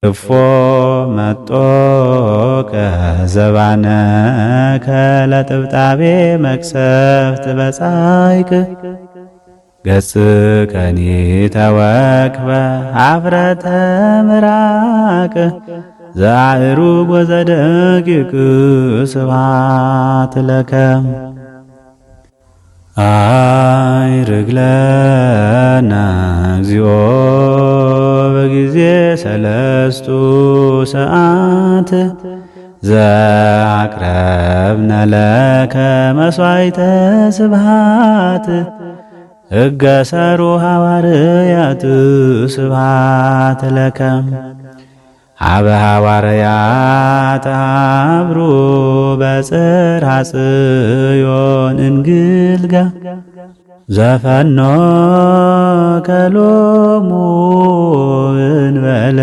እፎ መጦከ ዘባነከ ለጥብጣቤ መቅሰፍት በጻይቅ ገጽከኒ ተወክፈ ኀፍረተ ምራቅ ዘአእሩግ ወዘደቂቅ ስብሐት ለከ አይርግ ለነ እግዚኦ በጊዜ ሰለስቱ ሰዓት ዘአቅረብነ ለከ መሥዋዕተ ስብሐት እገሰሩ ሐዋርያት ስብሐት ለከ ሀበ ሐዋርያት ሀብሩ በጽርሐ ጽዮን እንግልጋ ዘፈኖከ ሎሙ እንበለ